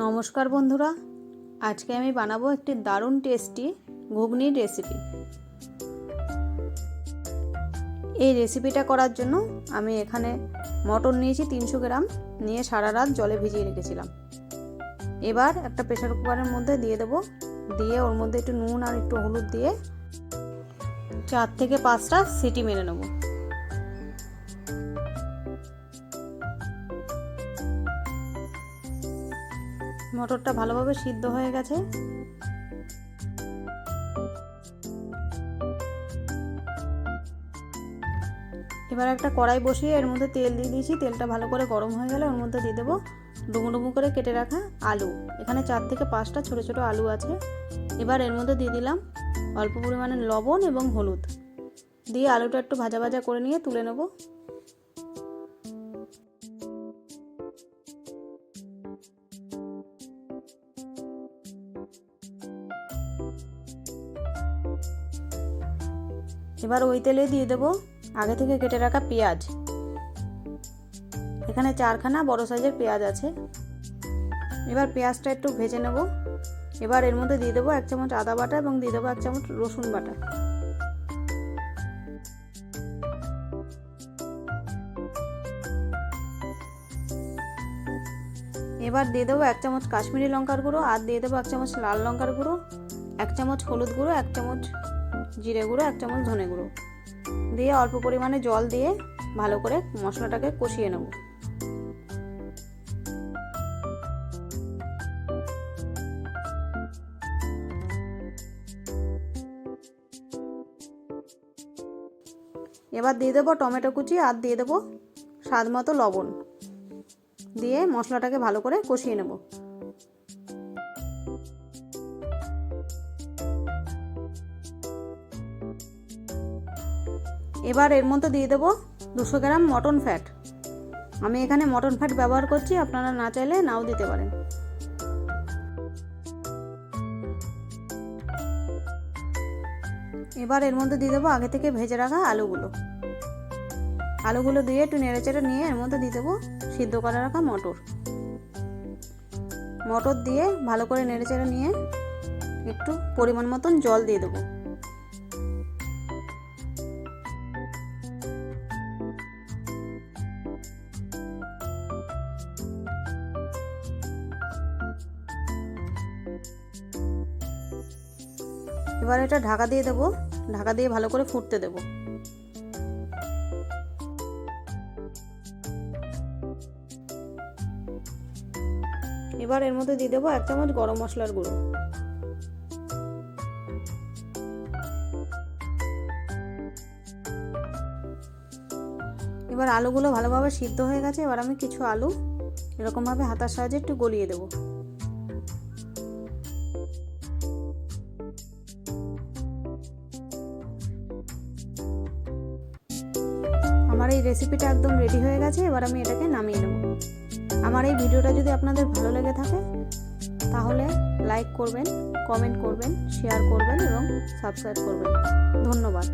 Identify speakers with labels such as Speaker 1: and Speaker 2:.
Speaker 1: নমস্কার বন্ধুরা, আজকে আমি বানাবো একটি দারুণ টেস্টি ঘুগনির রেসিপি। এই রেসিপিটা করার জন্য আমি এখানে মটর নিয়েছি 300 গ্রাম, নিয়ে সারা রাত জলে ভিজিয়ে রেখেছিলাম। এবার একটা প্রেসার কুকারের মধ্যে দিয়ে দেবো, দিয়ে ওর মধ্যে একটু নুন আর একটু হলুদ দিয়ে 4 থেকে 5টা সিটি মেরে নেব। মটরটা ভালোভাবে সিদ্ধ হয়ে গেছে। এবার একটা কড়াই বসিয়ে এর মধ্যে তেল দিয়ে দিয়েছি। তেলটা ভালো করে গরম হয়ে গেলে ওর মধ্যে দিয়ে দেবো ডুমো ডুমো করে কেটে রাখা আলু। এখানে 4 থেকে 5টা ছোটো ছোটো আলু আছে। এবার এর মধ্যে দিয়ে দিলাম অল্প পরিমাণে লবণ এবং হলুদ, দিয়ে আলুটা একটু ভাজা ভাজা করে নিয়ে তুলে নেব। এবার ওই তেলে দিয়ে দেবো আগে থেকে কেটে রাখা পেঁয়াজ। এখানে 4খানা বড় সাইজের পেঁয়াজ আছে। এবার পেঁয়াজটা একটু ভেজে নেব। এবার এর মধ্যে দিয়ে দেবো 1 চামচ আদা বাটা এবং দিয়ে দেবো 1 চামচ রসুন বাটা। এবার দিয়ে দেবো 1 চামচ কাশ্মীরি লঙ্কার গুঁড়ো, আর দিয়ে দেবো 1 চামচ লাল লঙ্কার গুঁড়ো, 1 চামচ হলুদ গুঁড়ো, 1 চামচ জিরে গুঁড়ো, 1 চামচ ধনে গুঁড়ো দিয়ে অল্প পরিমাণে জল দিয়ে ভালো করে মশলাটাকে কষিয়ে নেব। এবার দিয়ে দেবো টমেটো কুচি, আর দিয়ে দেবো স্বাদ মতো লবণ, দিয়ে মশলাটাকে ভালো করে কষিয়ে নেব। এবার এর মধ্যে দিয়ে দেবো 200 গ্রাম মটন ফ্যাট। আমি এখানে মটন ফ্যাট ব্যবহার করছি, আপনারা না চাইলে নাও দিতে পারেন। এবার এর মধ্যে দিয়ে দেবো আগে থেকে ভেজে রাখা আলুগুলো দিয়ে একটু নেড়েচেড়ে নিয়ে এর মধ্যে দিয়ে দেবো সিদ্ধ করে রাখা মটর দিয়ে ভালো করে নেড়েচেড়ে নিয়ে একটু পরিমাণ মতন জল দিয়ে দেবো। এবার এটা ঢাকা দিয়ে দেবো, ঢাকা দিয়ে ভালো করে ফুটতে দেবো। এবার এর মধ্যে দিয়ে দেবো 1 চামচ গরম মশলার গুঁড়ো। এবার আলুগুলো ভালোভাবে সিদ্ধ হয়ে গেছে। এবার আমি কিছু আলু এরকমভাবে হাতার সাহায্যে একটু গলিয়ে দেবো। আমার এই রেসিপিটা একদম রেডি হয়ে গেছে। এবার আমি এটাকে নামিয়ে নেব। আমার এই ভিডিওটা যদি আপনাদের ভালো লেগে থাকে তাহলে লাইক করবেন, কমেন্ট করবেন, শেয়ার করবেন এবং সাবস্ক্রাইব করবেন। ধন্যবাদ।